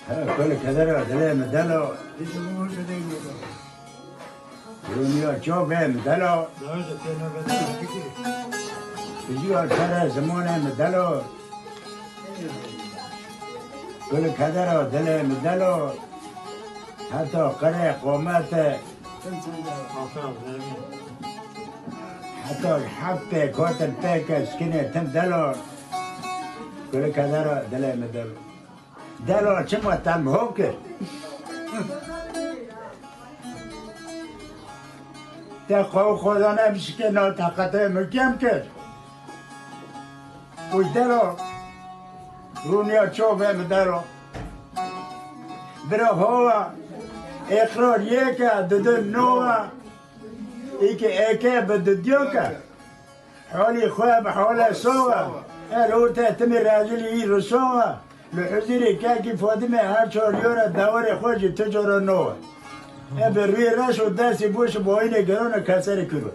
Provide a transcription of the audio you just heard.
ها كل كذا دليل مدلو دنيا شوف مدلو يجوا ترى زمانه مدلو كل كذا دليل مدلو حتى قرية قومته حتى حتى كوت البيك سكينة تمدلو كل كذا دليل مدلو دلو شو تام هوكر تقو خدانه بشكل ناطقته مكم كر وش دلو رونيا شوفه مدلو برا هوا اقرار يكا ددن نوع ايكا بدديوكا حولي خواب حولي سوا الورتا تمي راجلي رسوا لحزيري كاكي فاطمة هاشور يورا دوري خوشي تجور نوع بروي راش وداسي بوش بوينة قرونا كاسر كرو